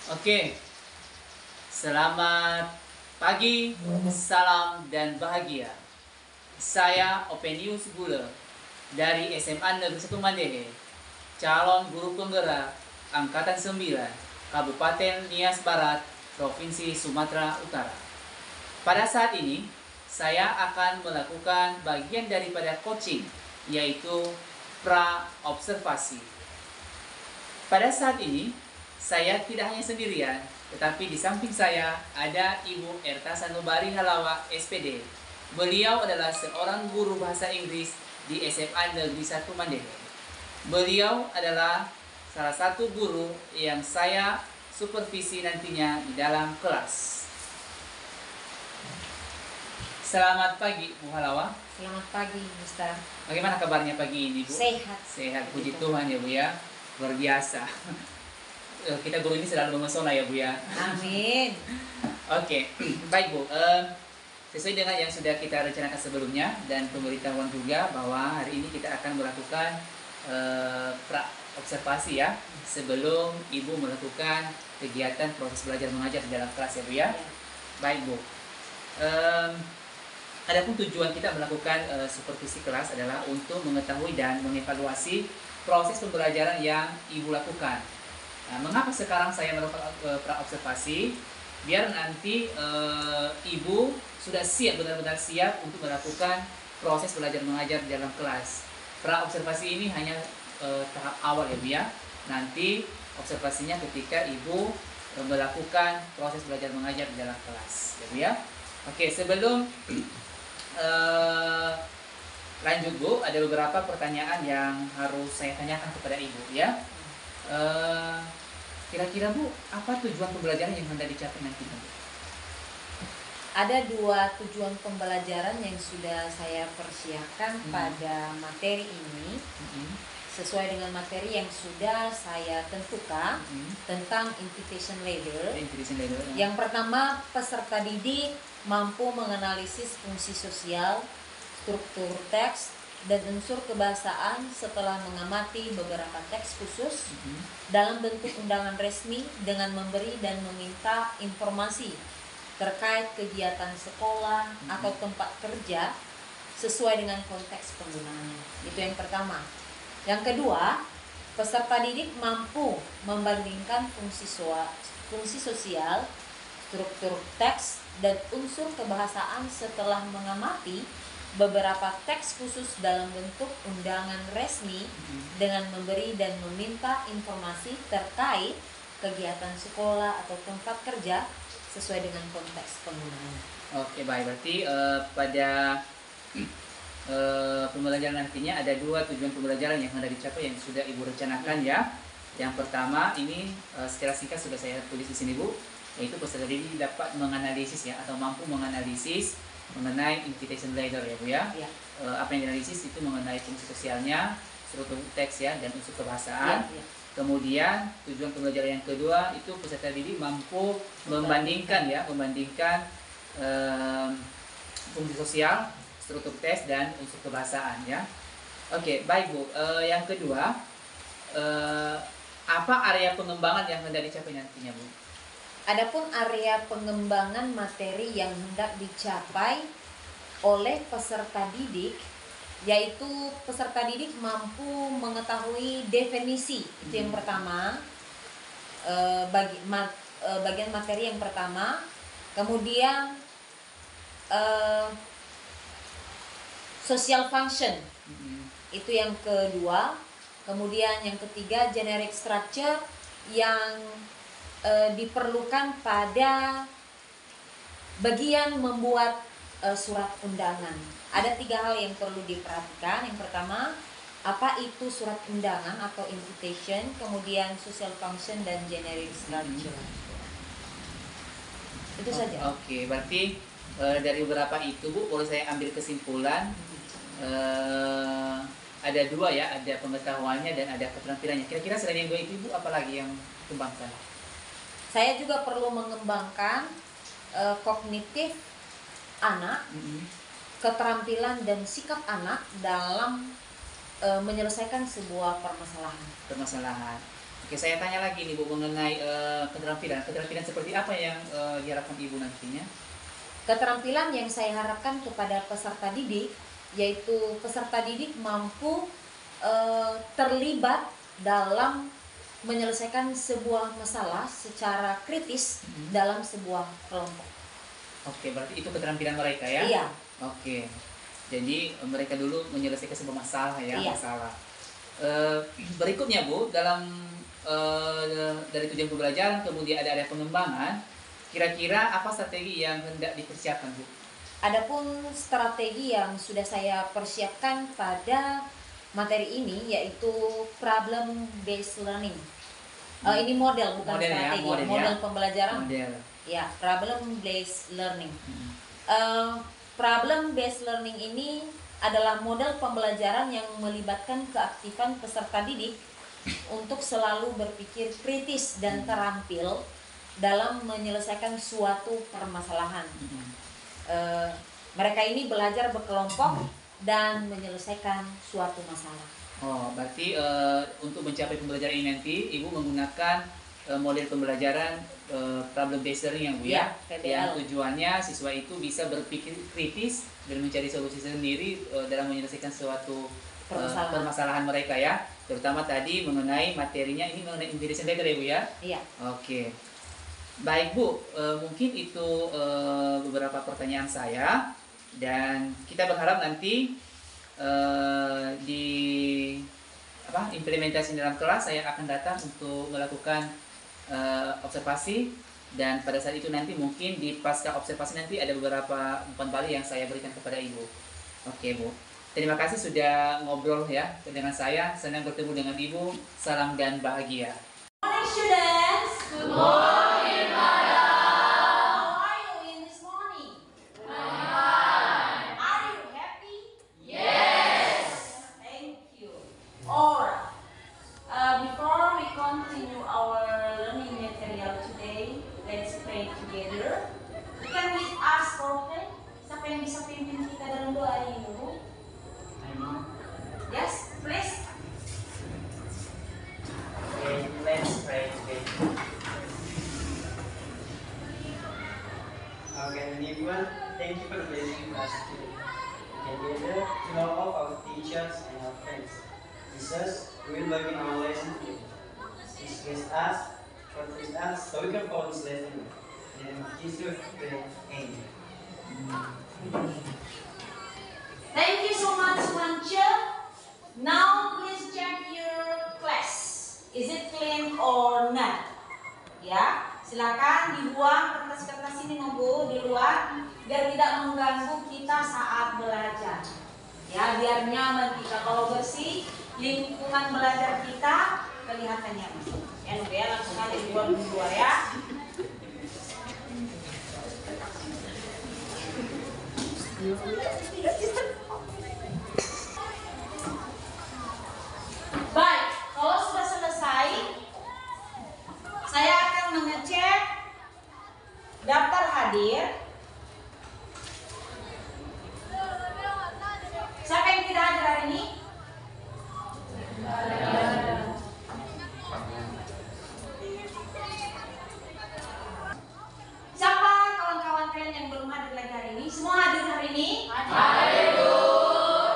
Oke, selamat pagi, salam dan bahagia. Saya Openius Gule dari SMA Negeri 1 Mandehe, calon guru penggerak Angkatan 9, Kabupaten Nias Barat, Provinsi Sumatera Utara. Pada saat ini, saya akan melakukan bagian daripada coaching, yaitu pra-observasi. Pada saat ini, saya tidak hanya sendirian, tetapi di samping saya ada Ibu Erta Sanubari Halawa, SPD. Beliau adalah seorang guru bahasa Inggris di SMA Negeri 1 Mandehe. Beliau adalah salah satu guru yang saya supervisi nantinya di dalam kelas. Selamat pagi, Bu Halawa. Selamat pagi, Mister. Bagaimana kabarnya pagi ini, Bu? Sehat. Sehat, puji Tuhan ya, Bu ya. Luar biasa. Kita guru ini selalu memesona ya, Bu ya. Amin. Oke, baik Bu. Sesuai dengan yang sudah kita rencanakan sebelumnya dan pemberitahuan juga bahwa hari ini kita akan melakukan pra-observasi ya, sebelum Ibu melakukan kegiatan proses belajar mengajar di dalam kelas ya, Bu ya. Baik Bu. Adapun tujuan kita melakukan supervisi kelas adalah untuk mengetahui dan mengevaluasi proses pembelajaran yang Ibu lakukan. Nah, mengapa sekarang saya melakukan pra-observasi? Biar nanti Ibu sudah siap, benar-benar siap untuk melakukan proses belajar mengajar di dalam kelas. Pra-observasi ini hanya tahap awal ya, Bu ya. Nanti observasinya ketika Ibu melakukan proses belajar mengajar di dalam kelas, ya Bu ya. Oke, sebelum lanjut Bu, ada beberapa pertanyaan yang harus saya tanyakan kepada Ibu ya. Kira-kira Bu, apa tujuan pembelajaran yang hendak dicapai nanti Bu? Ada dua tujuan pembelajaran yang sudah saya persiapkan pada materi ini, sesuai dengan materi yang sudah saya tentukan tentang invitation letter. Yang pertama, peserta didik mampu menganalisis fungsi sosial, struktur teks, dan unsur kebahasaan setelah mengamati beberapa teks khusus dalam bentuk undangan resmi dengan memberi dan meminta informasi terkait kegiatan sekolah atau tempat kerja sesuai dengan konteks penggunaannya. Itu yang pertama. Yang kedua, peserta didik mampu membandingkan fungsi sosial, struktur teks, dan unsur kebahasaan setelah mengamati beberapa teks khusus dalam bentuk undangan resmi dengan memberi dan meminta informasi terkait kegiatan sekolah atau tempat kerja sesuai dengan konteks penggunaannya. Oke, baik. Berarti pada pembelajaran nantinya ada dua tujuan pembelajaran yang hendak dicapai yang sudah Ibu rencanakan ya. Yang pertama ini secara singkat sudah saya tulis di sini Bu, yaitu peserta didik dapat menganalisis ya, atau mampu menganalisis mengenai invitation letter ya Bu ya. Apa yang dianalisis itu mengenai fungsi sosialnya, struktur teks ya, dan unsur kebahasaan. Kemudian tujuan pembelajaran yang kedua itu peserta didik mampu membandingkan fungsi sosial, struktur teks, dan unsur kebahasaan ya. Oke, baik Bu. Yang kedua, apa area pengembangan yang hendak dicapai nantinya Bu? Adapun area pengembangan materi yang hendak dicapai oleh peserta didik, yaitu peserta didik mampu mengetahui definisi. Itu yang pertama, bagian materi yang pertama. Kemudian social function, itu yang kedua. Kemudian yang ketiga, generic structure yang diperlukan pada bagian membuat surat undangan. Ada 3 hal yang perlu diperhatikan. Yang pertama, apa itu surat undangan atau invitation, kemudian social function dan generic structure. Itu saja. Oke, berarti dari beberapa itu Bu, boleh saya ambil kesimpulan ada dua ya, ada pengetahuannya dan ada keterampilannya. Kira-kira selain yang dua itu Bu, apa lagi yang dikembangkan? Saya juga perlu mengembangkan kognitif anak, keterampilan dan sikap anak dalam menyelesaikan sebuah permasalahan. Oke, saya tanya lagi nih Bu mengenai keterampilan. Keterampilan seperti apa yang diharapkan Ibu nantinya? Keterampilan yang saya harapkan kepada peserta didik, yaitu peserta didik mampu terlibat dalam menyelesaikan sebuah masalah secara kritis dalam sebuah kelompok. Oke, berarti itu keterampilan mereka ya? Iya. Oke, jadi mereka dulu menyelesaikan sebuah masalah ya, Iya. masalah. Berikutnya Bu, dalam dari tujuan pembelajaran kemudian ada pengembangan. Kira-kira apa strategi yang hendak dipersiapkan Bu? Adapun strategi yang sudah saya persiapkan pada materi ini yaitu problem based learning. Ini model bukan Model ya, strategi, model ya. pembelajaran. Model. Ya, problem based learning. Problem based learning ini adalah model pembelajaran yang melibatkan keaktifan peserta didik untuk selalu berpikir kritis dan terampil dalam menyelesaikan suatu permasalahan. Mereka ini belajar berkelompok dan menyelesaikan suatu masalah. Oh, berarti untuk mencapai pembelajaran ini nanti Ibu menggunakan model pembelajaran problem based learning yang Bu ya, PBL. yang tujuannya siswa itu bisa berpikir kritis dan mencari solusi sendiri dalam menyelesaikan suatu permasalahan mereka ya, terutama tadi mengenai materinya ini mengenai intelligence leader ya Bu ya. Iya. Oke, baik Bu, mungkin itu beberapa pertanyaan saya dan kita berharap nanti di implementasi dalam kelas saya akan datang untuk melakukan observasi dan pada saat itu nanti mungkin di pasca observasi nanti ada beberapa umpan balik yang saya berikan kepada Ibu. Oke Bu, terima kasih sudah ngobrol ya dengan saya, senang bertemu dengan Ibu, salam dan bahagia. Good morning students. Good morning, madam. How are you in this morning? Fine. Are you happy? Yes. Thank you. Alright. Before we continue our learning material today, let's pray together. Can we ask for help? Siapa yang bisa pimpin kita dalam doa ini, Bu? Yes, please. Okay, let's pray together. Our Heavenly One, thank you for blessing us today. We can gather to know all our teachers and our friends. Jesus, we will begin our lesson today. Please bless us, protect us, so we can follow this lesson. In the name of Jesus, we pray. Amen. Thank you so much, Manche. Now please check your class. Is it clean or not? Ya, silakan dibuang kertas-kertas ini Bu di luar biar tidak mengganggu kita saat belajar. Ya, biar nyaman kita. Kalau bersih, lingkungan belajar kita kelihatan nyaman. Ya, langsung aja dibuang di luar ya. Baik, kalau sudah selesai, saya akan mengecek daftar hadir. Siapa yang tidak hadir hari ini? Siapa kawan-kawan kalian yang belum hadir lagi hari ini? Semua hadir hari ini? Hadir, Bu.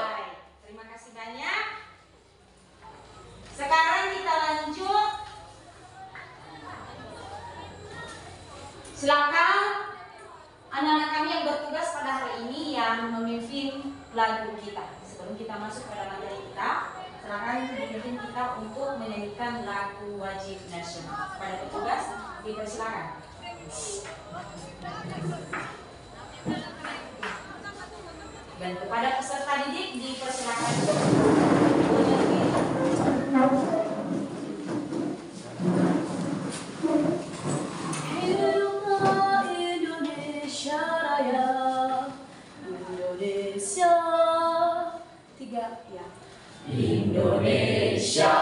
Baik, terima kasih banyak. Sekarang kita lanjut. Silakan anak-anak kami yang bertugas pada hari ini yang memimpin lagu kita. Sebelum kita masuk pada materi kita, silakan dipimpin kita untuk menyanyikan lagu wajib nasional. Pada petugas dipersilakan. Dan kepada peserta didik dipersilakan Hiduplah Indonesia Raya, Indonesia. tiga ya. Indonesia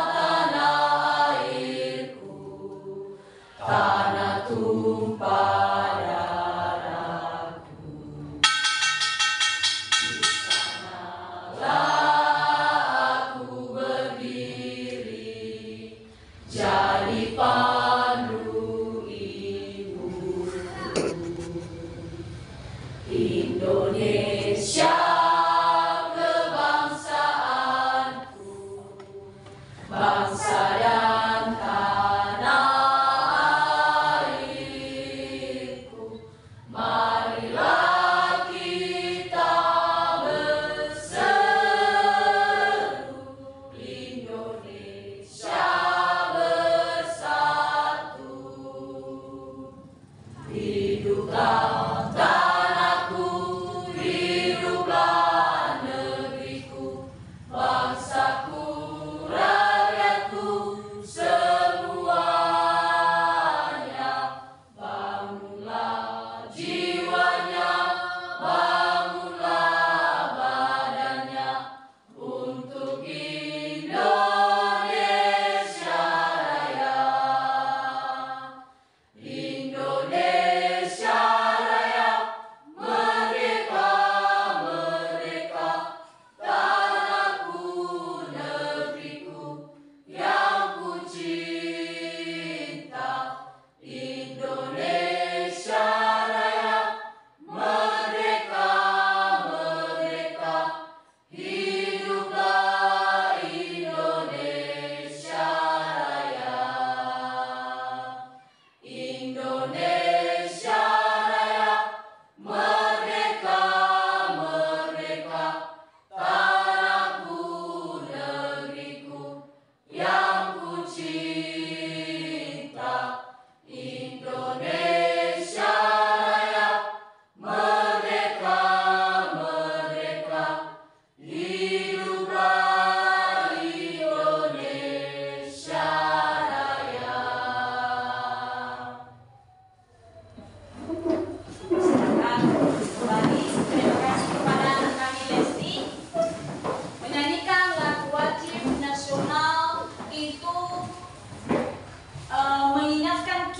tanah airku, tanah tumpah darahku. Di sanalah aku berdiri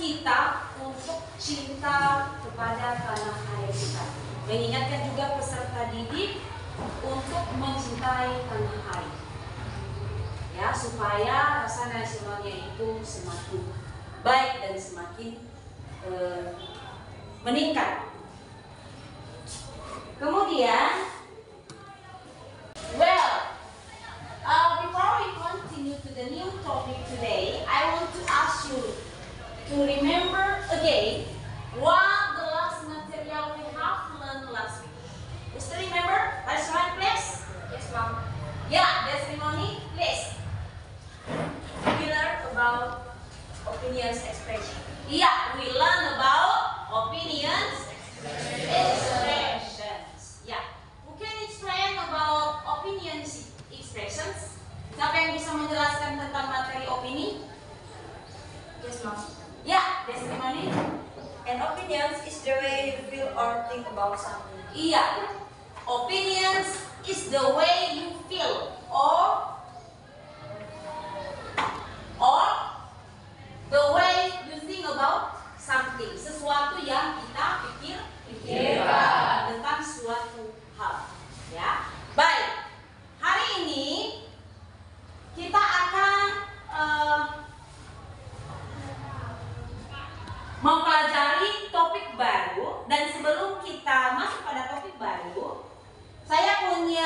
kita untuk cinta kepada tanah air kita. Mengingatkan juga peserta didik untuk mencintai tanah air, ya, supaya rasa nasionalnya itu semakin baik dan semakin meningkat. Kemudian, before we continue to the new topic today, I want to ask you to remember again what the last material we have learned last week. You still remember? Let's write, please. Yes, ma'am. Yeah, testimony, please. We learned about opinions expression. Yeah, we learned about opinions expressions. Yeah. Who can explain about opinions expressions? Siapa yang bisa menjelaskan tentang materi opini? Yes, ma'am. Ya, testimoni. And opinions is the way you feel or think about something. Iya. Opinions is the way you feel or the way you think about something. Sesuatu yang kita pikirkan tentang suatu hal. Ya. Baik. Hari ini kita akan mempelajari topik baru, dan sebelum kita masuk pada topik baru, saya punya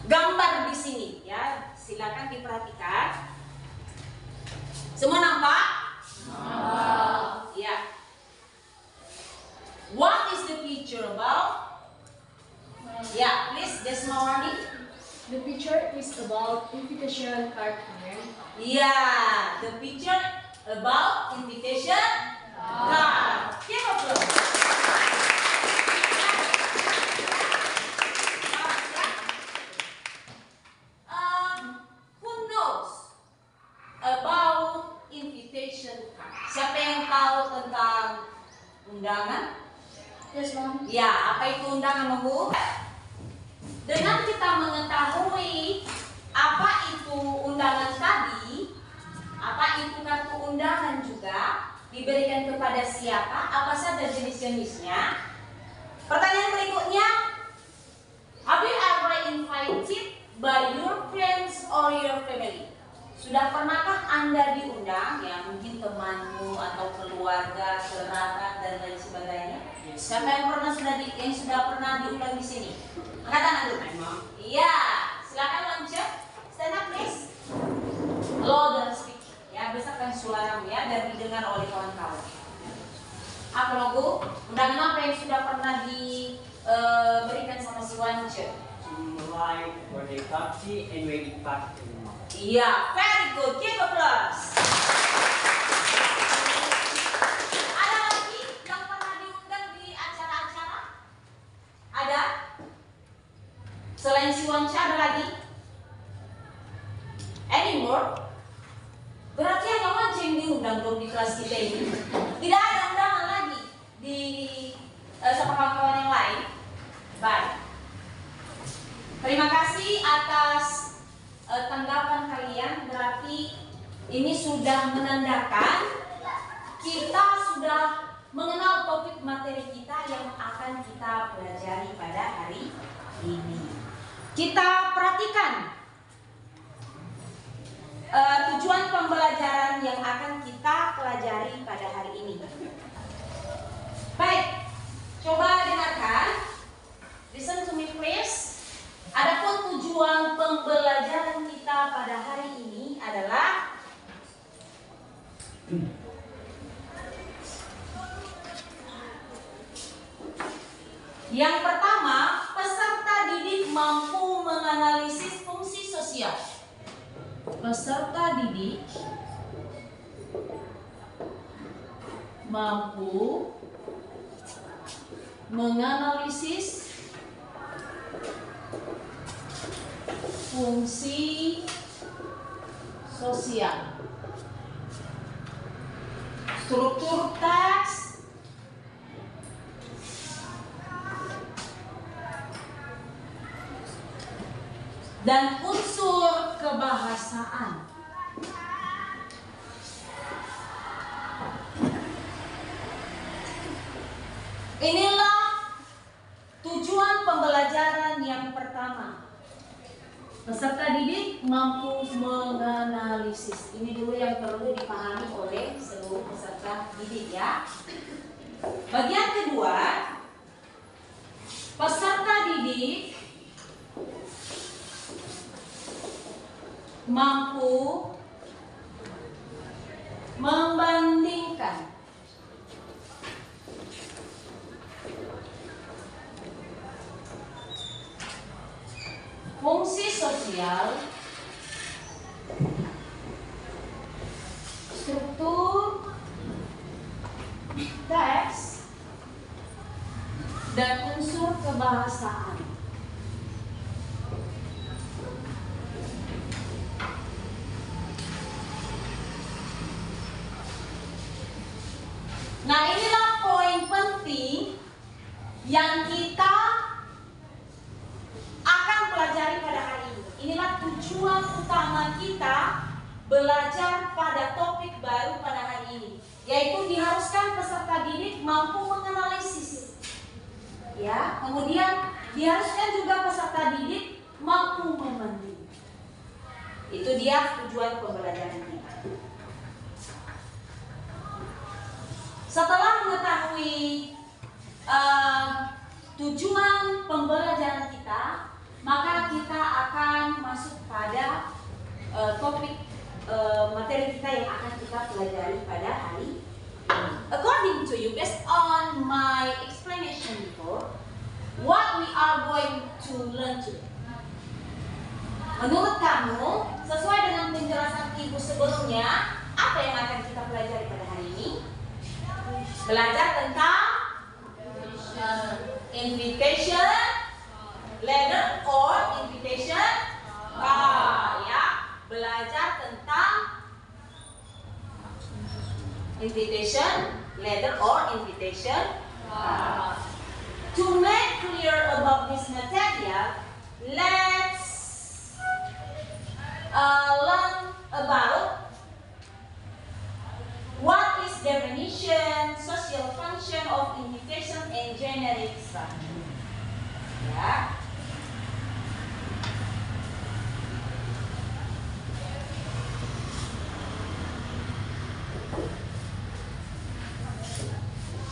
gambar di sini, ya. Silakan diperhatikan. Semua nampak? Ya. What is the picture about? Ya, please, Desmawati. The picture is about invitation card. Yeah, the picture about invitation card. Give a applause. Who knows about invitation card? Siapa yang tahu tentang undangan? Yes, ma'am. Ya, apa itu undangan, Bu? Dengan kita mengetahui apa itu undangan tadi, apa itu kartu undangan juga, diberikan kepada siapa, apa saja jenis-jenisnya. Pertanyaan berikutnya, have you ever invited by your friends or your family? Sudah pernahkah Anda diundang, ya, mungkin temanmu atau keluarga, kerabat dan lain sebagainya? Siapa yang sudah pernah diundang di sini? Angkat tangan dulu. Iya, silakan loncat. Stand up, please. Louder speak. Ya, besarkan suaramu, ya, dan didengar oleh kawan-kawan. Apa logo? Undangan apa yang sudah pernah diberikan sama si Wance? Like birthday party and wedding party. Iya, very good. Give applause. Ada lagi yang pernah diundang di acara-acara? Ada? Selain si Wance ada lagi? Anymore? Berarti hanya Wance yang diundang dong di kelas kita ini. Tidak ada undangan lagi di sama kawan-kawan yang lain. Baik. Terima kasih atas tanggapan kalian. Berarti ini sudah menandakan kita sudah mengenal topik materi kita yang akan kita pelajari pada hari ini. Kita perhatikan tujuan pembelajaran yang akan kita pelajari pada hari ini. Baik, coba dengarkan. Listen to me please. Adapun tujuan pembelajaran kita pada hari ini adalah yang pertama, peserta didik mampu menganalisis fungsi sosial. Peserta didik mampu menganalisis fungsi sosial. Struktur teks, dan unsur kebahasaan. Inilah tujuan pembelajaran yang pertama. Peserta didik mampu menganalisis. Ini dulu yang perlu dipahami oleh seluruh peserta didik ya. Bagian kedua, peserta didik mampu membandingkan fungsi sosial, struktur, teks, dan unsur kebahasaan. Nah, inilah poin penting yang kita akan pelajari pada hari ini. Inilah tujuan utama kita belajar pada topik baru pada hari ini, yaitu diharuskan peserta didik mampu menganalisis. Ya, kemudian diharuskan juga peserta didik mampu membanding. Itu dia tujuan pembelajaran kita. Setelah mengetahui tujuan pembelajaran kita, maka kita akan masuk pada topik materi kita yang akan kita pelajari pada hari ini. According to you, based on my explanation before, what we are going to learn today. Menurut kamu, sesuai dengan penjelasan ibu sebelumnya, apa yang akan kita pelajari pada hari ini? Belajar tentang invitation letter or invitation card, ya. Belajar tentang invitation letter or invitation card. To make clear about this material, let's learn about what is definition, social function of invitation, and generic structure. Ya.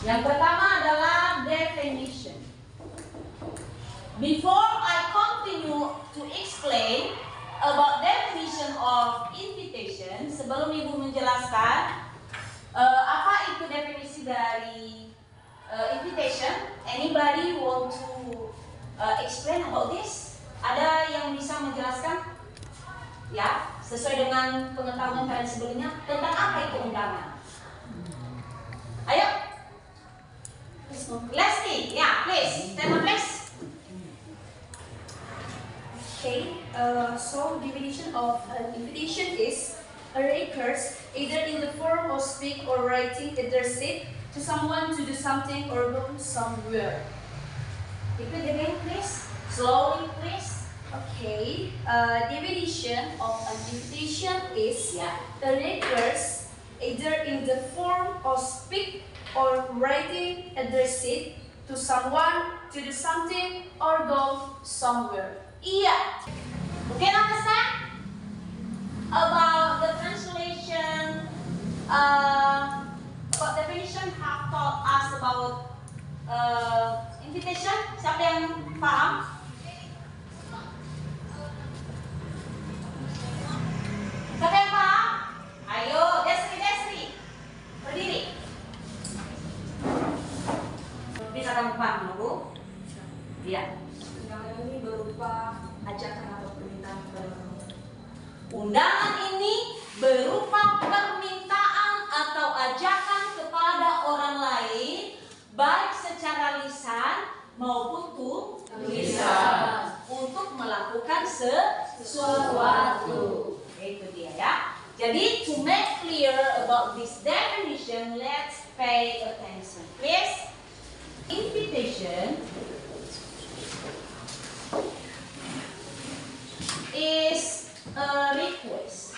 Yang pertama adalah definition. Before I continue to explain about definition of invitation, sebelum ibu menjelaskan apa itu definisi dari invitation, anybody want to explain about this? Ada yang bisa menjelaskan? Ya, sesuai dengan pengetahuan kalian sebelumnya tentang apa itu undangan. Ayo, Lesti, ya, please, stand up, please. Okay, so definition of an invitation is a request either in the form of speak or writing addressed to someone to do something or go somewhere. Repeat again, please. Slowly, please. Okay, definition of an invitation is a request either in the form of speak or writing addressed to someone to do something or go somewhere. Iya. Okay, understand? About the translation, about definition have taught us about invitation. Siapa yang paham? Siapa yang paham? Ayo, Desri, berdiri. Bisa kamu paham, Bu? Iya. Undangan ini berupa ajakan atau permintaan kepada orang. Undangan ini berupa permintaan atau ajakan kepada orang lain, baik secara lisan maupun tulisan, untuk melakukan sesuatu. Itu dia ya. Jadi to make clear about this definition, let's pay attention, please. Invitation is a request,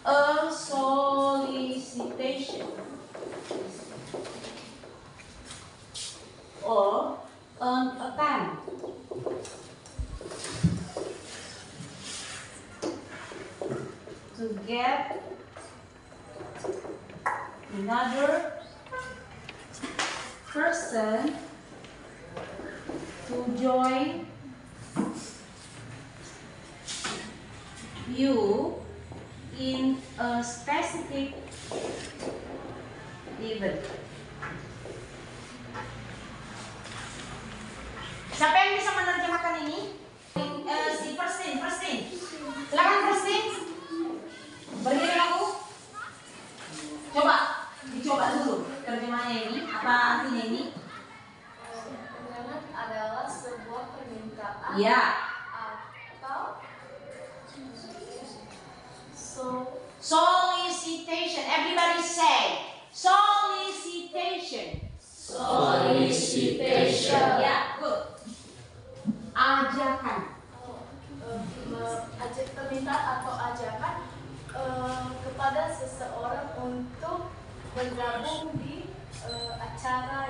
a solicitation, solicitation or an attempt to get another person to join you in a specific event. Siapa yang bisa menerjemahkan ini? Si Firstin. Silakan Firstin. Berdiri aku. Dicoba dulu terjemahannya ini. Apa artinya ini? Undangan adalah sebuah permintaan Ya. atau Solicitation. Everybody say solicitation. Ya, good. Ajakan. permintaan atau ajakan kepada seseorang untuk bergabung di acara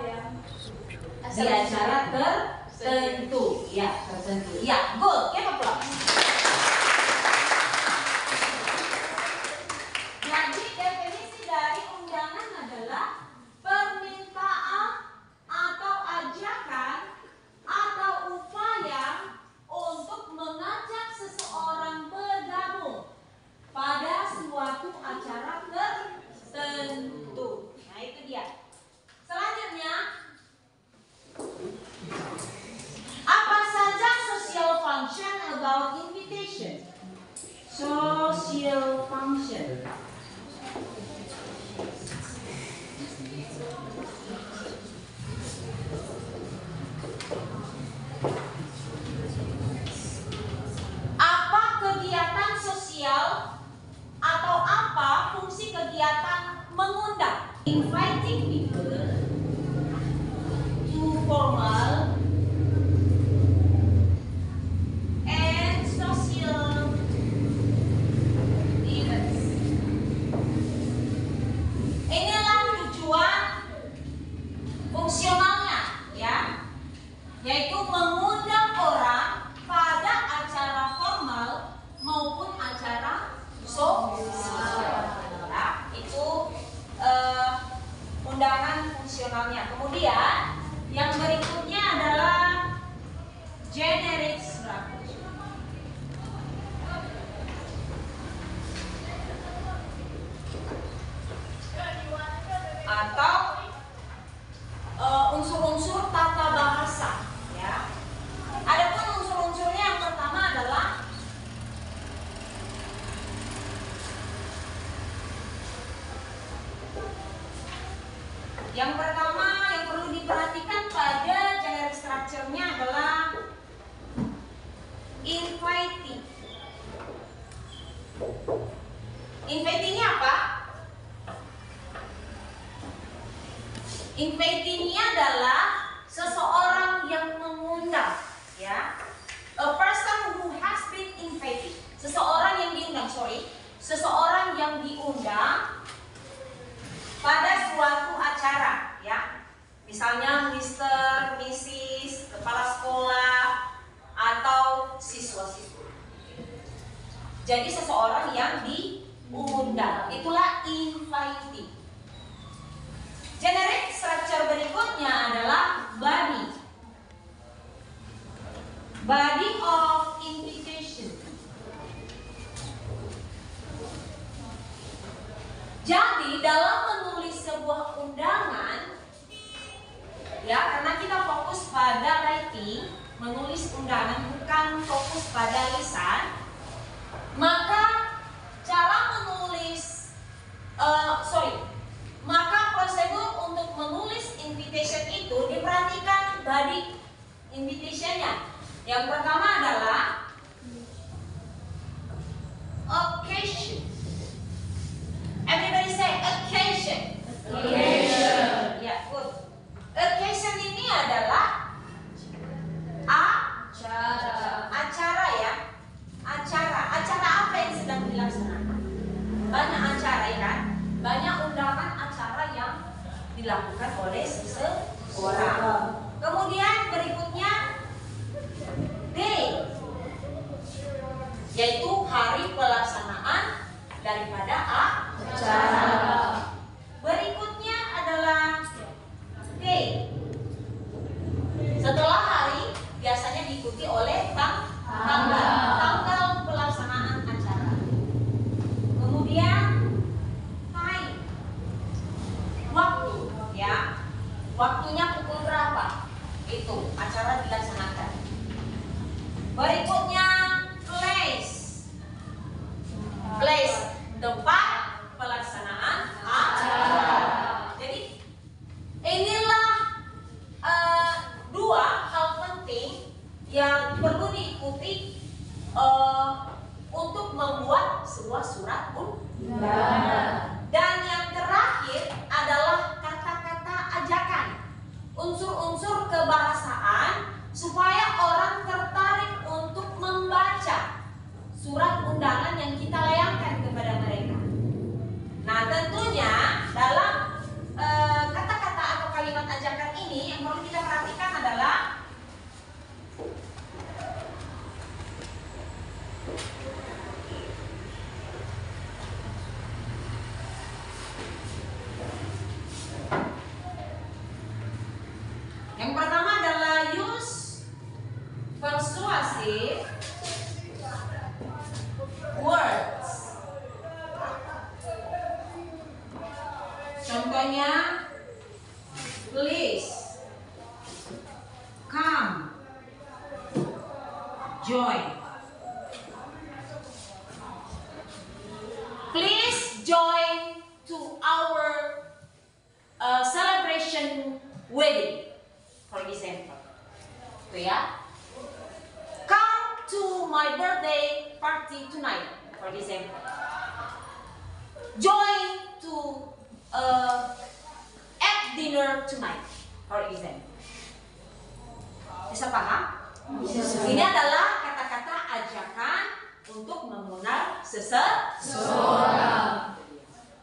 tertentu. Ya, tertentu. Ya, good. Give applause. Jadi definisi dari undangan adalah permintaan atau ajakan atau upaya untuk mengajak seseorang bergabung pada suatu acara tertentu. Nah, itu dia. Selanjutnya, apa saja social function about invitation? Social function. Apa kegiatan sosial atau apa fungsi kegiatan mengundang? Inviting people to formal and social events. Inilah tujuan fungsionalnya, ya, yaitu mengundang orang pada acara formal maupun acara sosial. Ya, itu undangan fungsionalnya. Kemudian yang berikutnya adalah generic structure. Atau unsur-unsur tata bahasa, ya. Adapun unsur-unsurnya yang pertama adalah yang perlu diperhatikan pada generic structure-nya adalah inviting. Inviting-nya apa? Inviting-nya adalah seseorang yang mengundang, ya. A person who has been invited. Seseorang yang diundang pada suatu acara, ya. Misalnya Mr., Mrs., kepala sekolah atau siswa-siswa. Jadi seseorang yang diundang, itulah inviting. Generic structure berikutnya adalah body. Body of invitation. Jadi dalam menulis sebuah undangan, ya, karena kita fokus pada writing, menulis undangan bukan fokus pada lisan, maka cara menulis, maka prosedur untuk menulis invitation itu diperhatikan body invitation-nya. Yang pertama adalah occasion. Everybody say occasion. Occasion. Ya, good. Occasion ini adalah acara, ya. dilakukan oleh seseorang. Kemudian berikutnya day, yaitu hari pelaksanaan daripada acara. Berikutnya adalah day. Setelah hari biasanya diikuti oleh tanggal pelaksanaan acara. Kemudian time, waktu, ya. Waktunya pukul berapa? Itu acara dilaksanakan. Berikutnya place. Place, tempat pelaksanaan acara. Jadi inilah dua hal penting yang perlu diikuti untuk membuat sebuah surat undangan. Dan yang terakhir adalah kata-kata ajakan, unsur-unsur kebahasaan supaya orang tertarik untuk membaca surat undangan yang kita layangkan kepada mereka. Nah, tentunya dalam kata-kata atau kalimat ajakan ini yang perlu kita perhatikan adalah yang pertama adalah use persuasive words. Contohnya, please, come, join. Please join to our celebration wedding, for example. Itu ya. Come to my birthday party tonight, for example. Join to at dinner tonight, for example. Bisa paham? Ini adalah kata-kata ajakan untuk mengenal seseorang.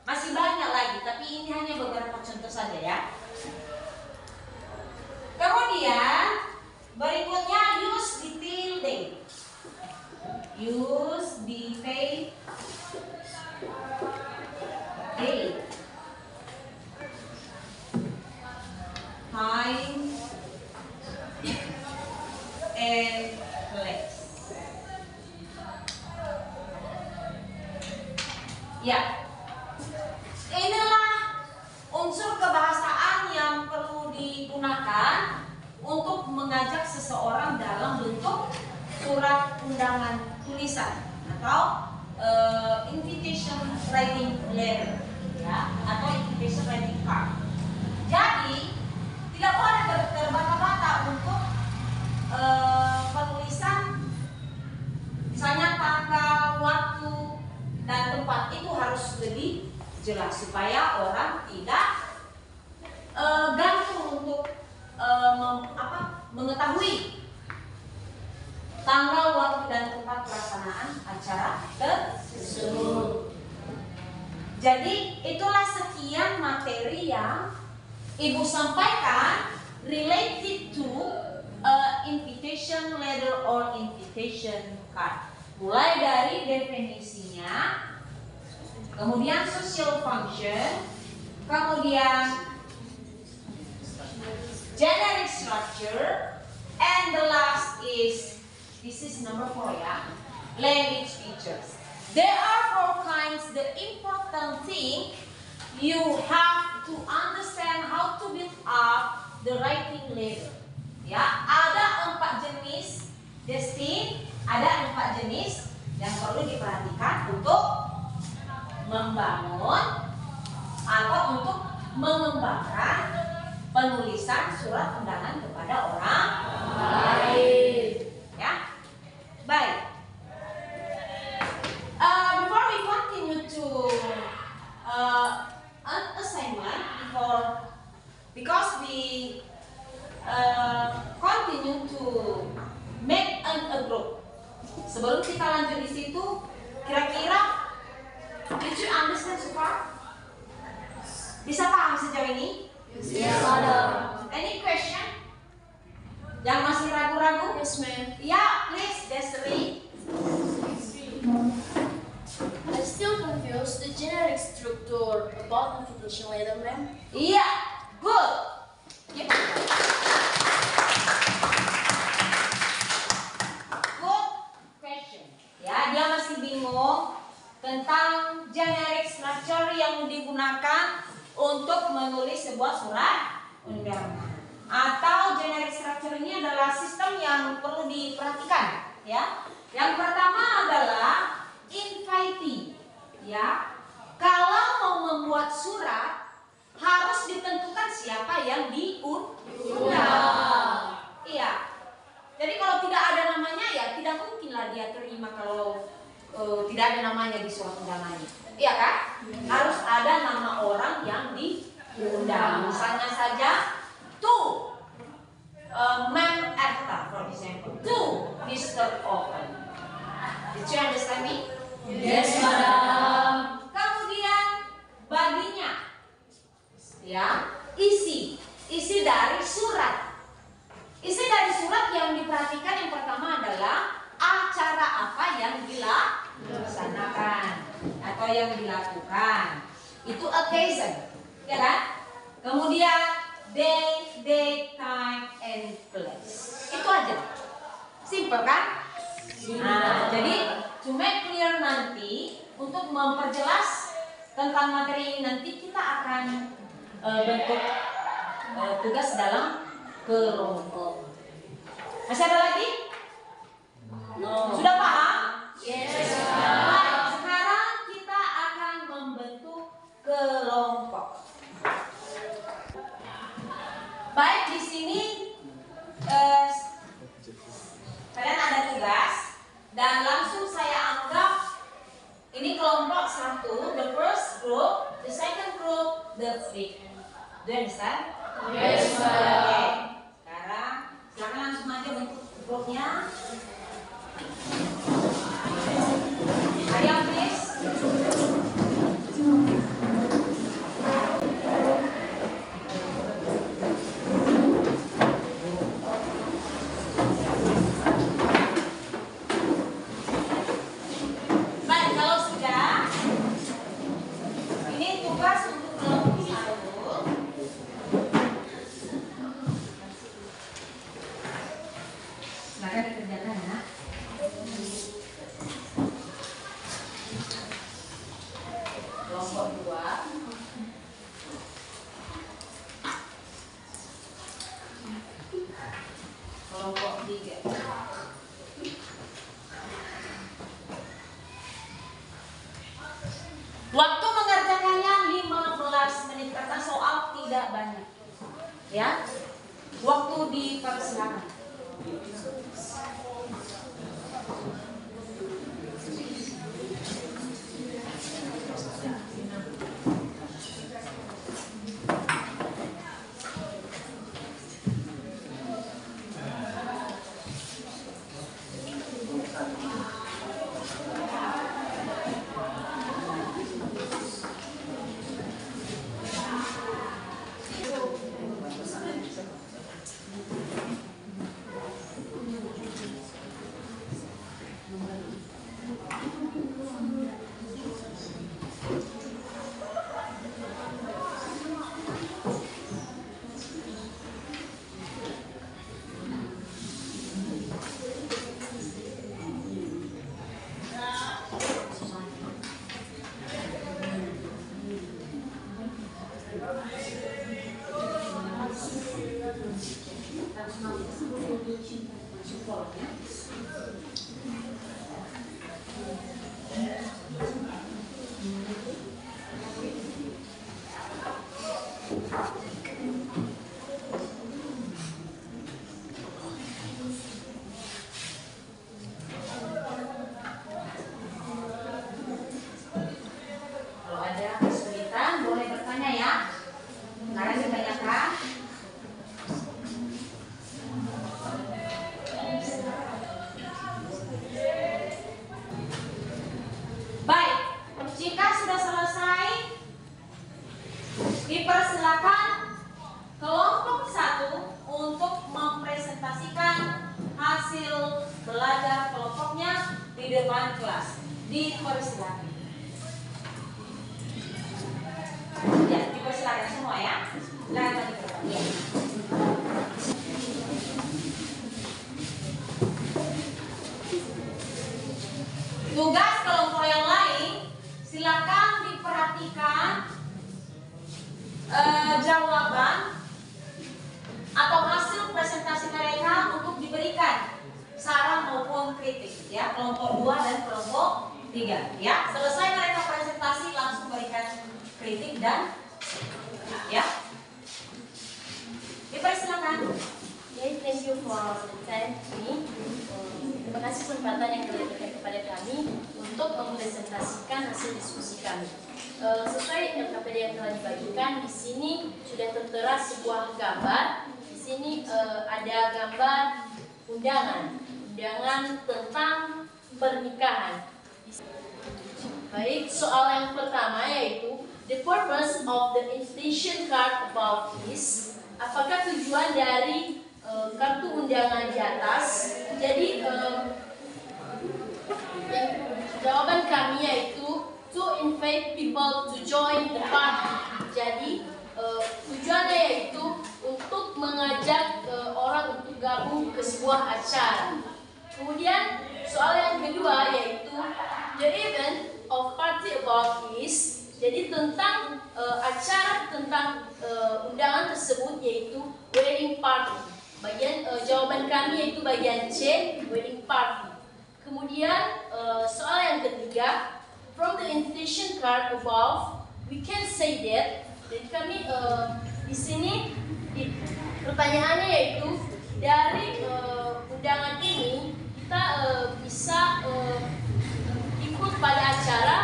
Masih banyak lagi, tapi ini hanya beberapa contoh saja ya. Kemudian berikutnya use detail date. Use detail date. Time and place. Ya, inilah unsur kebahasaan yang perlu digunakan untuk mengajak seseorang dalam bentuk surat undangan tulisan atau invitation writing letter, ya, atau invitation writing card. Jadi tidak boleh terbata-bata untuk penulisan, misalnya tanggal, waktu, dan tempat itu harus lebih jelas supaya orang tidak gantung untuk mengetahui tanggal, waktu, dan tempat pelaksanaan acara tersebut. Jadi itulah sekian materi yang Ibu sampaikan related to invitation letter or invitation card. Mulai dari definisinya, kemudian social function, kemudian generic structure, and the last is, this is number 4 ya, language features. There are 4 kinds. The important thing, you have to understand how to build up the writing letter. Ya, ada 4 jenis destin, ada 4 jenis yang perlu diperhatikan untuk membangun atau untuk mengembangkan penulisan surat undangan kepada orang lain. Ya, baik. Before we continue to an assignment, because we continue to make a group. Sebelum kita lanjut di situ, kira-kira did you understand so far? Bisa paham sejauh ini? Yes, madam. Any question? Yang masih ragu-ragu? Yes, ma'am. Yeah, please, Desiree. I'm still confused. The generic structure about invitation letter, ma'am. Iya, good. Keep on. Good question. Ya, dia masih bingung tentang generic structure yang digunakan untuk menulis sebuah surat undangan. Atau generic structure ini adalah sistem yang perlu diperhatikan, ya. Yang pertama adalah invitee, ya. Kalau mau membuat surat harus ditentukan siapa yang diundang. Iya. Jadi kalau tidak ada namanya ya tidak mungkinlah dia terima kalau tidak ada namanya di surat undangannya. Iya kan? Harus ada nama orang yang diundang. Misalnya saja to Ma'am Erta, for example, to Mr. Open. Did you understand me? Yes, madam. Kemudian badinya, ya, isi dari surat. Isi dari surat yang diperhatikan yang pertama adalah acara apa yang dilaksanakan atau yang dilakukan. Itu occasion, ya kan? Kemudian day, date, time, and place. Itu aja. Simple kan? Nah, jadi to make clear nanti untuk memperjelas tentang materi ini nanti kita akan bentuk tugas dalam kelompok. Masih ada lagi? No. Sudah paham? Yes, Baik, sekarang kita akan membentuk kelompok. Baik, di sini kalian ada tugas dan langsung saya anggap ini kelompok 1, the first group, the second group, the fifth. Do you understand? Yes, madam. Oke. Sekarang silakan langsung aja bentuk grupnya. Ayo, please. Baik, kalau sudah, ini tugas untuk kelompok 1. Silakan dikerjakan ya. Kelompok 2. Kelompok 3. Waktu mengerjakannya 15 menit karena soal tidak banyak. Ya. Waktu dipersilakan. Kalau ada kesulitan boleh bertanya ya. Sekarang ditanyakan. Baik, jika sudah selesai, dipersilakan satu untuk mempresentasikan hasil belajar kelompoknya di depan kelas. Dipersilakan. Ya, dipersilakan semua ya. Silakan maju ke depan. Ya. Tugas kelompok yang lain, silakan diperhatikan jawaban atau hasil presentasi mereka untuk diberikan saran maupun kritik ya, kelompok 2 dan kelompok 3 ya. Selesai mereka presentasi langsung berikan kritik dan ya. Dipersilakan. Okay, thank you for the time ini. Terima kasih kesempatan yang diberikan kepada kami untuk mempresentasikan hasil diskusi kami. Sesuai LKPD yang telah dibagikan, di sini sudah tertera sebuah gambar. Di sini ada gambar undangan tentang pernikahan. Baik, soal yang pertama yaitu the purpose of the invitation card about is. Apakah tujuan dari kartu undangan di atas? Jadi jawaban kami yaitu to invite people to join the party. Jadi tujuannya yaitu untuk mengajak orang untuk gabung ke sebuah acara. Kemudian soal yang kedua yaitu the event of party about is. Jadi tentang acara tentang undangan tersebut yaitu wedding party. Bagian jawaban kami yaitu bagian C, wedding party. Kemudian soal yang ketiga, from the invitation card above, we can say that. Jadi kami di sini pertanyaannya yaitu dari undangan ini kita bisa ikut pada acara.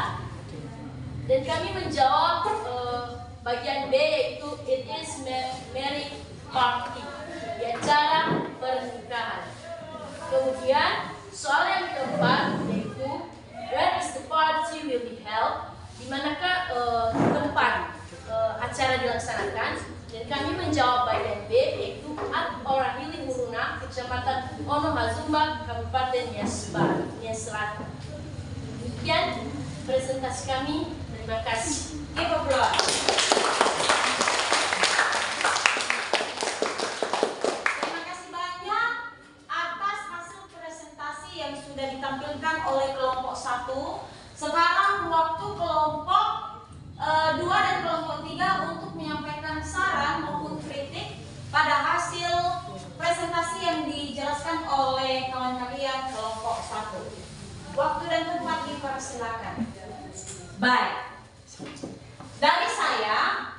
Dan kami menjawab bagian B yaitu it is marriage party, di acara pernikahan. Kemudian soal yang keempat yaitu where is the party will be held, di manakah tempat acara dilaksanakan. Dan kami menjawab bagian B yaitu at Orahili Muruna, Kecamatan Onohazumba, Kabupaten Nias Selatan. Demikian presentasi kami. Terima kasih. Give applause. Terima kasih banyak atas hasil presentasi yang sudah ditampilkan oleh kelompok 1. Sekarang waktu kelompok 2 dan kelompok 3 untuk menyampaikan saran maupun kritik pada hasil presentasi yang dijelaskan oleh kawan kalian kelompok 1. Waktu dan tempat dipersilakan. Baik. Dari saya,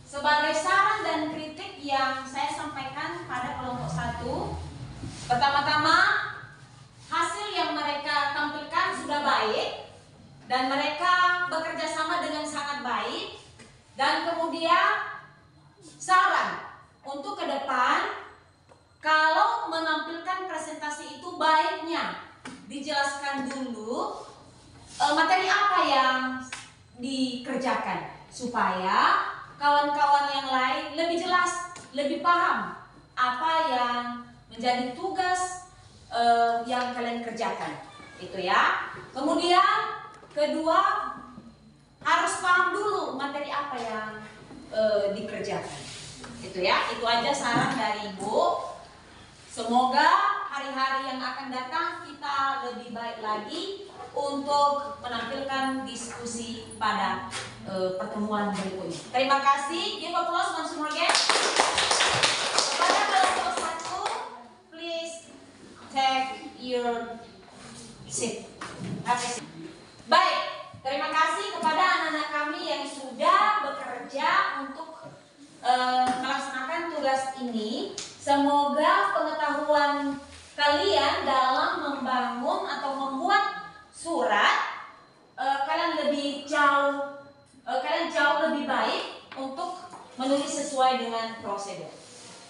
sebagai saran dan kritik yang saya sampaikan pada kelompok 1, pertama-tama hasil yang mereka tampilkan sudah baik dan mereka bekerja sama dengan sangat baik. Dan kemudian saran untuk ke depan, kalau menampilkan presentasi itu baiknya dijelaskan dulu materi apa yang dikerjakan supaya kawan-kawan yang lain lebih jelas, lebih paham apa yang menjadi tugas yang kalian kerjakan. Itu ya. Kemudian kedua, harus paham dulu materi apa yang dikerjakan. Itu ya. Itu aja saran dari Ibu. Semoga hari-hari yang akan datang kita lebih baik lagi untuk menampilkan diskusi pada pertemuan berikutnya. Terima kasih. Give applause once more again. Kepada kelompok 1, please take your seat. Baik, terima kasih kepada anak-anak kami yang sudah bekerja untuk melaksanakan tugas ini. Semoga pengetahuan kalian dalam membangun atau membuat surat kalian jauh lebih baik untuk menulis sesuai dengan prosedur.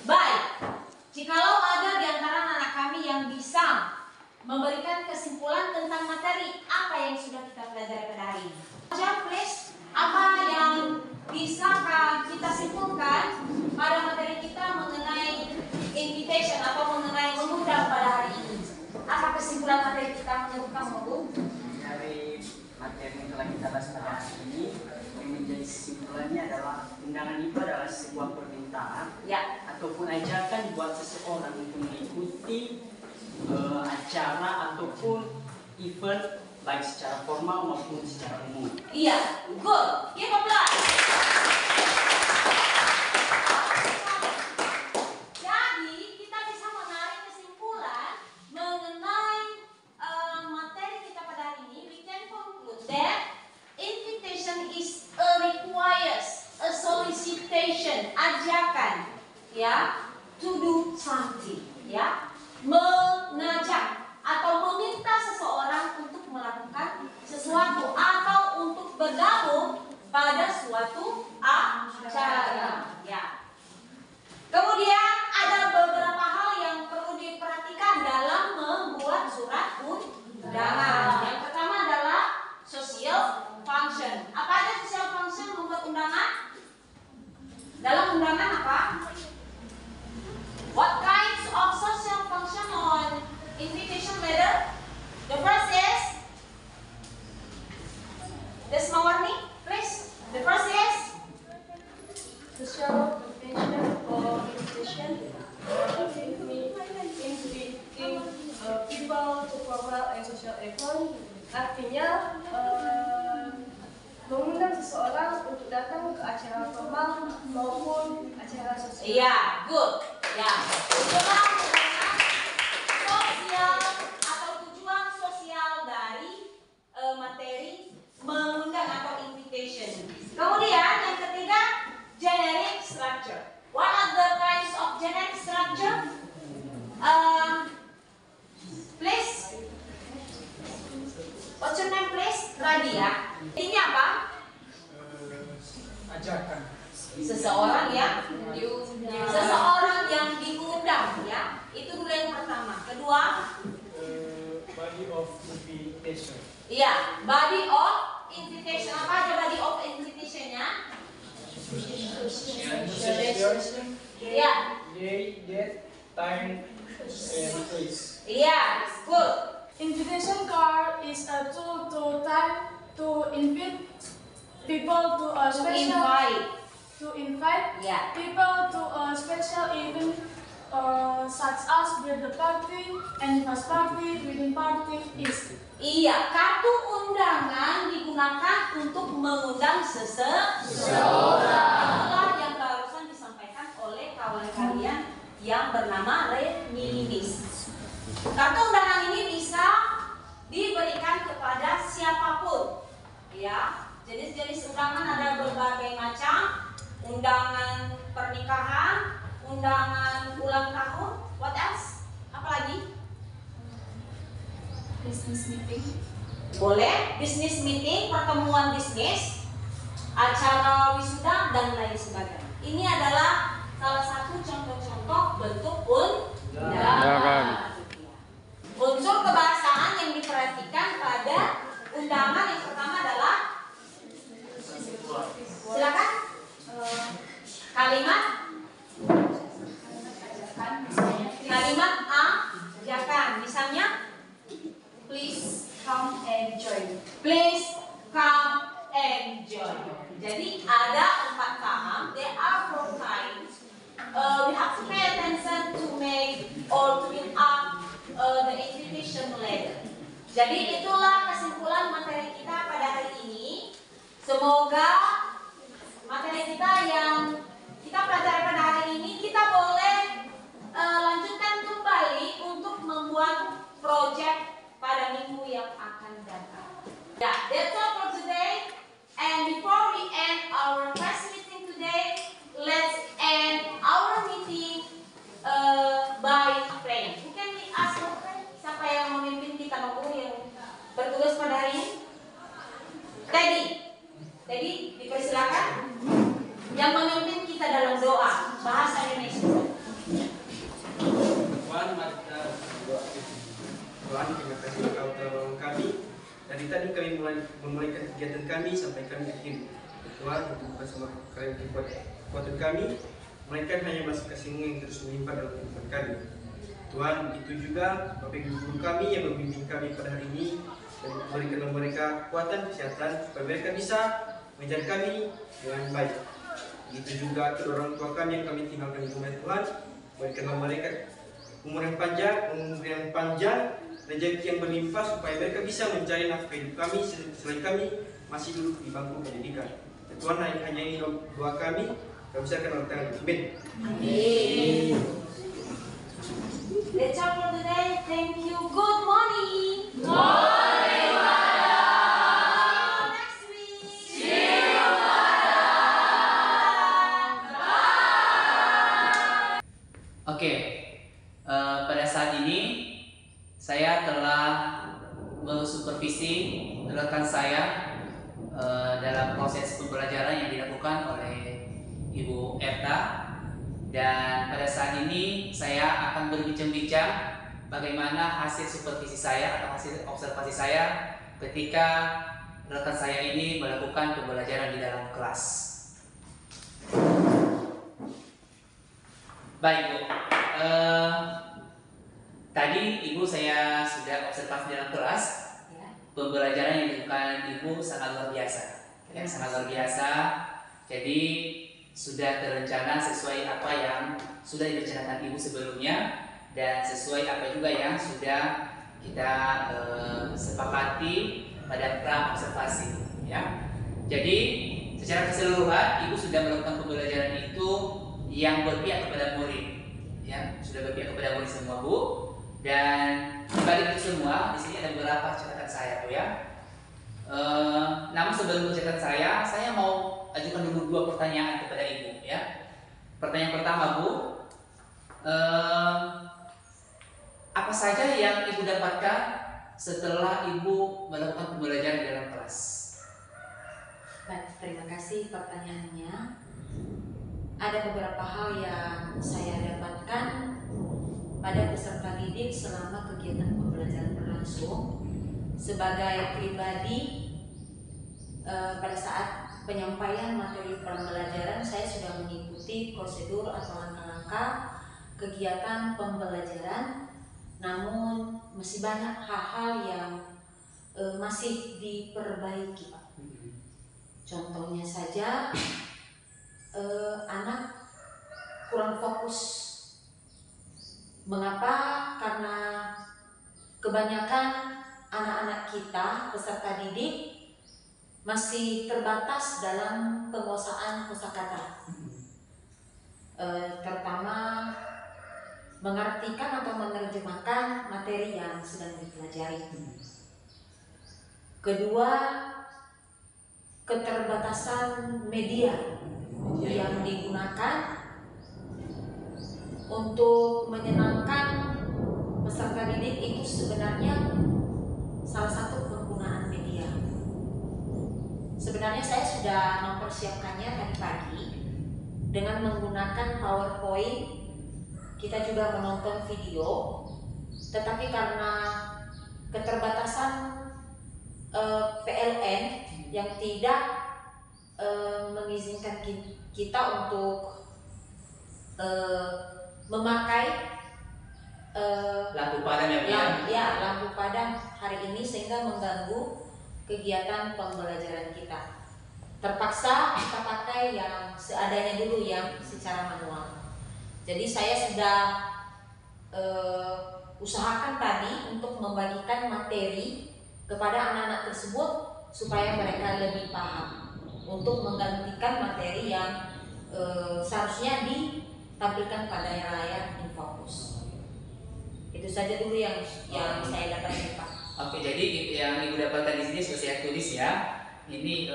Baik, jikalau ada di antara anak kami yang bisa memberikan kesimpulan tentang materi apa yang sudah kita pelajari pada hari ini, please, apa yang bisa kita simpulkan pada materi kita mengenai materi yang telah kita bahas pada hari ini, yang menjadi kesimpulannya adalah undangan IPA adalah sebuah permintaan ataupun ajakan buat seseorang untuk mengikuti acara ataupun event baik secara formal maupun secara umum. Iya, good. Give applause. Jadi kita bisa menarik kesimpulan mengenai materi kita pada hari ini. We can conclude that invitation is requires a solicitation, ajakan, ya, to do something, ya, mengajak atau meminta seseorang untuk melakukan sesuatu atau untuk bergabung pada suatu acara, ya. Kemudian ada beberapa hal yang perlu diperhatikan dalam membuat surat undangan. Yang pertama adalah social function. Apa aja social function membuat undangan? Dalam undangan apa? What kinds of social function on invitation letter? The first is Desmawarni, please. The first is Social invitation or invitation inviting people to formal and social event. Artinya mengundang seseorang untuk datang ke acara formal maupun acara sosial. iya, good. Ya, tujuan sosial atau tujuan sosial dari materi mengundang atau invitation. Kemudian yang ketiga, generic structure. What are the kinds of generic structure? Please. What's your name, please? Radia. Ini apa? Ajakan. Seseorang yang diundang, ya. Itu dulu yang pertama. Kedua, Body of invitation. iya, body of invitation. Apa aja body of invitation-nya? Iya. Day, date, time, and place. Iya, good. Invitation card is a tool to invite people to a To special invite. Ya. people to a special event such as birthday party, anniversary party, wedding party is. Iya, kartu undangan digunakan untuk mengundang seseorang. Itulah yang barusan disampaikan oleh kawan kalian yang bernama reminis. Kartu undangan ini bisa diberikan kepada siapapun. Ya, jenis-jenis undangan ada berbagai macam. Undangan pernikahan, undangan ulang tahun, what else? Apalagi? Business meeting. Boleh, business meeting, pertemuan bisnis, acara wisuda, dan lain sebagainya. Ini adalah salah satu contoh-contoh bentuk undangan. Unsur kebahasaan yang diperhatikan pada undangan yang pertama adalah, silakan, kalimat ajakan. Misalnya, please come and join. Please come and join. Jadi ada 4 tahap. There are 4 times. We have to pay attention to make or to fill up the invitation letter. Jadi itulah kesimpulan materi kita pada hari ini. Semoga materi kita yang kita pelajari pada hari ini kita boleh lanjutkan kembali untuk membuat project pada minggu yang akan datang. Yeah, that's all for today. And before we end our class meeting today, let's end our meeting by praying. Mungkin we ask for prayer. Siapa yang memimpin kita guru yang bertugas pada hari ini? Teddy, dipersilakan. Yang memimpin kita dalam doa bahasa Indonesia. Tuhan, terima kasih Engkau telah menolong kami. Dari tadi kami memulaikan kegiatan kami sampai kami akhir. Tuhan, untuk bersama kalian kekuatan kami, melainkan hanya masih kasih-Mu yang terus melimpah dalam kehidupan kami. Tuhan, itu juga Bapak Ibu guru kami yang membimbing kami pada hari ini, dan berikanlah mereka kekuatan kesehatan supaya mereka bisa mengajar kami dengan baik. Begitu juga kedua orang tua kami yang kami tinggalkan di rumah Tuhan, berikanlah mereka umur yang panjang, rezeki yang berlimpah supaya mereka bisa mencari nafkah hidup kami selain kami masih duduk di bangku pendidikan. Tuhan, hanya ini doa kami. Kami silakan orang tangan. Amin. Amin. That's all for today. Thank you. Good morning. Morning, next week. See you, Oke, pada saat ini saya telah mensupervisi rekan saya dalam proses pembelajaran yang dilakukan oleh Ibu Erta, dan pada saat ini saya akan berbincang-bincang bagaimana hasil supervisi saya atau hasil observasi saya ketika rekan saya ini melakukan pembelajaran di dalam kelas. Baik Bu, tadi Ibu saya sudah observasi dalam kelas. Pembelajaran yang dilakukan Ibu sangat luar biasa, ya, sangat luar biasa. Jadi sudah terencana sesuai apa yang sudah direncanakan Ibu sebelumnya dan sesuai apa juga yang sudah kita sepakati pada pra observasi. Ya, jadi secara keseluruhan Ibu sudah melakukan pembelajaran itu yang berpihak kepada murid, ya, sudah berpihak kepada murid semua Bu. Dan dibalik itu semua, di sini ada beberapa catatan saya Bu ya. Namun sebelum catatan saya mau ajukan dulu dua pertanyaan kepada Ibu ya. Pertanyaan pertama Bu, apa saja yang Ibu dapatkan setelah Ibu melakukan pembelajaran di dalam kelas? Baik, terima kasih pertanyaannya. Ada beberapa hal yang saya dapatkan pada peserta didik selama kegiatan pembelajaran berlangsung. Sebagai pribadi, pada saat penyampaian materi pembelajaran saya sudah mengikuti prosedur atau langkah-langkah kegiatan pembelajaran, namun masih banyak hal-hal yang masih diperbaiki Pak. Contohnya saja, anak kurang fokus. Mengapa? Karena kebanyakan anak-anak kita, peserta didik, masih terbatas dalam penguasaan kosakata, terutama mengartikan atau menerjemahkan materi yang sedang dipelajari. Kedua, keterbatasan media yang digunakan untuk menyenangkan peserta didik itu sebenarnya salah satu penggunaan media. Sebenarnya saya sudah mempersiapkannya tadi pagi dengan menggunakan PowerPoint. Kita juga menonton video, tetapi karena keterbatasan PLN yang tidak mengizinkan kita untuk memakai lampu padam ya, lampu padam hari ini, sehingga mengganggu kegiatan pembelajaran kita. Terpaksa kita pakai yang seadanya dulu, yang secara manual. Jadi saya sudah usahakan tadi untuk membagikan materi kepada anak-anak tersebut supaya mereka lebih paham, untuk menggantikan materi yang seharusnya ditampilkan pada layar InFocus. Itu saja dulu yang saya dapatkan Pak. Oke, jadi yang Ibu dapatkan di sini sudah saya tulis ya. Ini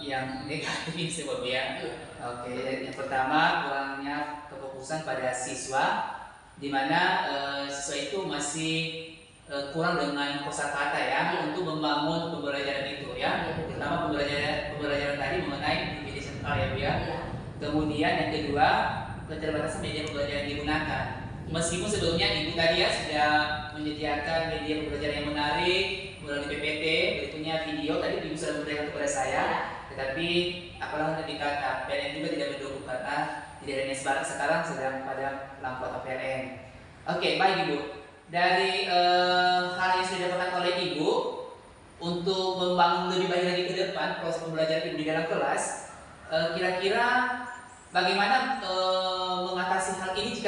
yang negatif ini sebabnya. Oke, yang pertama kurangnya kefokusan pada siswa, di mana siswa itu masih kurang dengan kosakata ya, untuk membangun pembelajaran itu ya. Pertama pembelajaran tadi mengenai divisi sentral ya Bu ya. Kemudian yang kedua, keterbatasan media pembelajaran yang digunakan. Meskipun sebelumnya Ibu tadi ya sudah menyediakan media pembelajaran yang menarik melalui PPT, berikutnya video tadi Ibu sudah memberikan kepada saya, tetapi apalah ketika PLN juga tidak mendukung karena tidak ada NES sekarang sedang pada lampu atau PLN. Oke, baik Ibu. Dari hal yang sudah didapatkan oleh Ibu, untuk membangun lebih baik lagi ke depan proses pembelajaran ibu di dalam kelas, kira-kira bagaimana mengatasi hal ini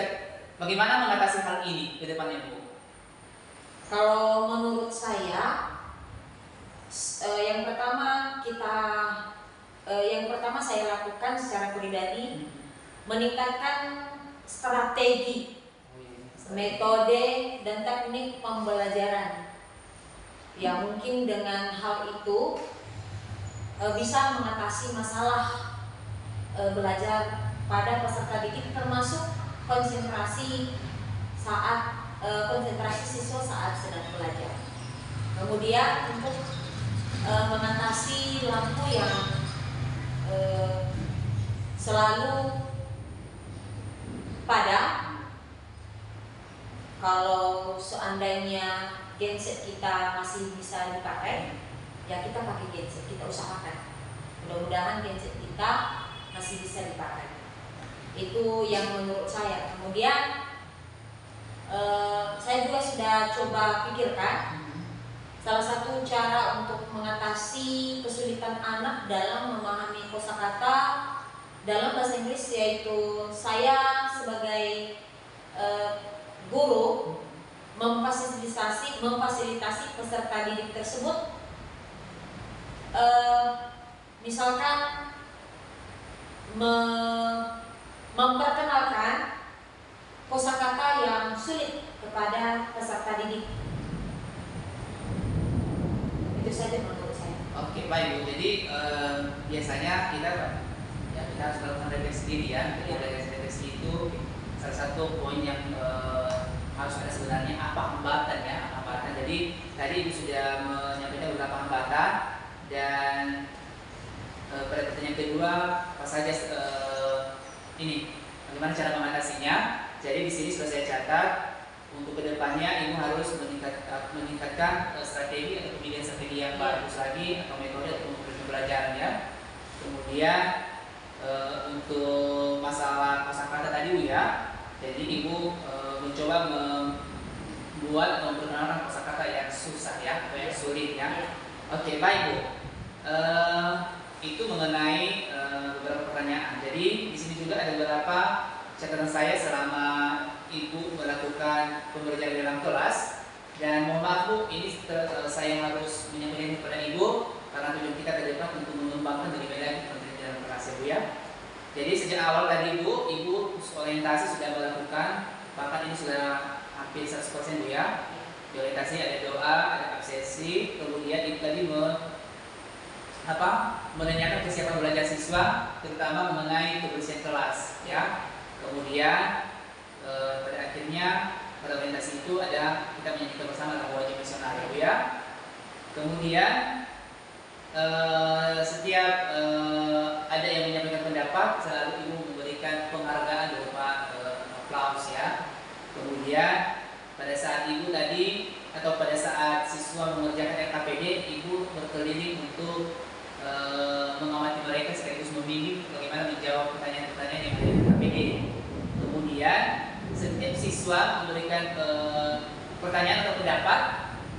bagaimana mengatasi hal ini ke depannya Bu? Kalau menurut saya, yang pertama saya lakukan secara pribadi meningkatkan strategi, metode dan teknik pembelajaran. Ya mungkin dengan hal itu bisa mengatasi masalah belajar pada peserta didik, termasuk konsentrasi siswa saat sedang belajar. Kemudian untuk mengatasi lampu yang selalu padam, kalau seandainya genset kita masih bisa dipakai, ya kita pakai genset, kita usahakan. Mudah-mudahan genset kita masih bisa dipakai. Itu yang menurut saya. Kemudian saya juga sudah coba pikirkan salah satu cara untuk mengatasi kesulitan anak dalam memahami kosakata dalam bahasa Inggris, yaitu saya sebagai guru memfasilitasi peserta didik tersebut, misalkan memperkenalkan kosakata yang sulit kepada peserta didik. Itu saja menurut saya. Oke, baik Bu. Jadi biasanya kita harus melakukan refleksi diri ya. Jadi refleksi itu salah satu poin yang harus ada sebenarnya, apa hambatan ya, hambatan. Jadi tadi Ibu sudah menyampaikan beberapa hambatan, dan pada pertanyaan kedua apa saja ini bagaimana cara mengatasinya. Jadi di sini sudah saya catat, untuk kedepannya Ibu harus meningkatkan strategi atau pemilihan strategi yang bagus lagi, atau metode atau pembelajaran ya. Kemudian untuk masalah kosakata tadi Bu ya, jadi Ibu mencoba membuat atau memperkenalkan kosakata yang susah ya, atau yang sulit ya. Oke, baik Bu. Itu mengenai beberapa pertanyaan. Jadi di sini juga ada beberapa catatan saya selama Ibu melakukan pembelajaran dalam kelas, dan mohon maaf Bu, ini saya harus menyampaikan kepada Ibu karena tujuan kita ke depan untuk mengembangkan lebih banyak pembelajaran dalam kelas ya Bu ya. Jadi sejak awal tadi Bu, Ibu orientasi sudah melakukan, bahkan ini sudah hampir 100% Bu ya. Di orientasi ada doa, ada absensi, kemudian Ibu tadi menanyakan kesiapan belajar siswa, terutama mengenai kebersihan kelas ya. Kemudian pada akhirnya pada orientasi itu ada kita menyanyikan bersama tentang wajib misional ya Bu ya. Kemudian setiap ada yang menyampaikan pendapat, selalu Ibu memberikan penghargaan berupa aplaus ya. Kemudian pada saat Ibu tadi atau pada saat siswa mengerjakan RKPD, Ibu berkeliling untuk mengamati mereka sekaligus membimbing bagaimana menjawab pertanyaan-pertanyaan yang ada di RKPD. Kemudian setiap siswa memberikan pertanyaan atau pendapat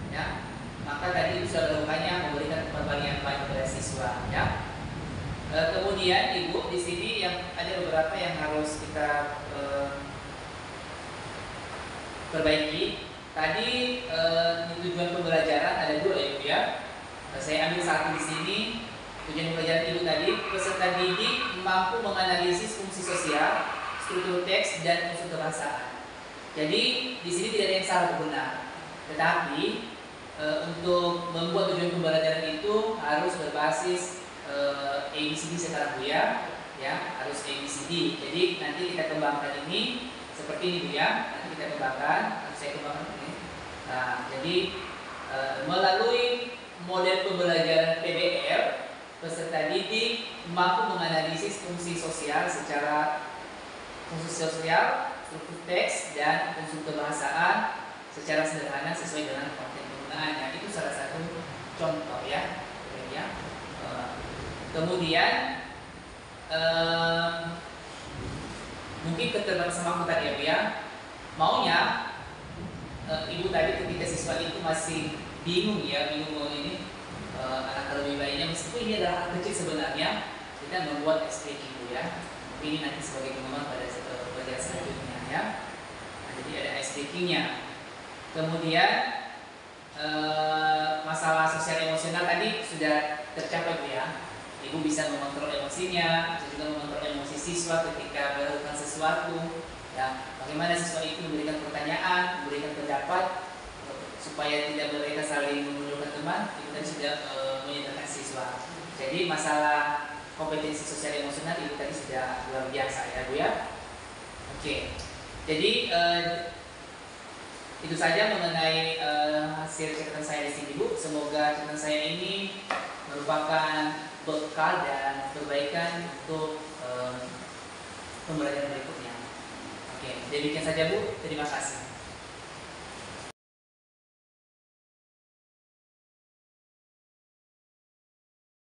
ya, maka tadi Ibu sudah melakukannya, memberikan pembagian baik kepada siswa ya. Kemudian Ibu di sini yang ada beberapa yang harus kita perbaiki. Tadi tujuan pembelajaran ada dua ya Bu ya. Saya ambil satu di sini. Tujuan pembelajaran Ibu tadi, peserta didik mampu menganalisis fungsi sosial, struktur teks, dan unsur kebahasaan. Jadi di sini tidak ada yang salah atau benar. Tetapi untuk membuat tujuan pembelajaran itu harus berbasis ABCD sekarang Bu ya, harus ABCD. Jadi nanti kita kembangkan ini seperti ini Bu ya. Nanti kita kembangkan, saya kembangkan ini. Nah, jadi melalui model pembelajaran PBL, peserta didik mampu menganalisis fungsi sosial, struktur teks, dan unsur kebahasaan secara sederhana sesuai dengan konten penggunaannya. Itu salah satu contoh ya. Kemudian mungkin keterlibatan tadi ya Bu ya. Maunya Ibu tadi ketika siswa itu masih bingung ini alangkah lebih baiknya, meskipun ini adalah hal kecil sebenarnya, kita membuat ice breaking Bu ya. Tapi ini nanti sebagai pengembangan pada pelajaran selanjutnya ya. Nah, jadi ada ice breakingnya. Kemudian masalah sosial emosional tadi sudah tercapai Bu ya. Ibu bisa mengontrol emosinya, bisa juga mengontrol emosi siswa ketika melakukan sesuatu. Ya, bagaimana siswa itu memberikan pertanyaan, memberikan pendapat, supaya tidak mereka saling menunjukkan teman. Itu tadi sudah menyenangkan siswa. Jadi masalah kompetensi sosial emosional itu tadi sudah luar biasa ya Bu ya. Oke, jadi itu saja mengenai hasil catatan saya di sini Bu. Semoga catatan saya ini merupakan bekal dan perbaikan untuk pembelajaran berikutnya. Oke, demikian saja Bu. Terima kasih.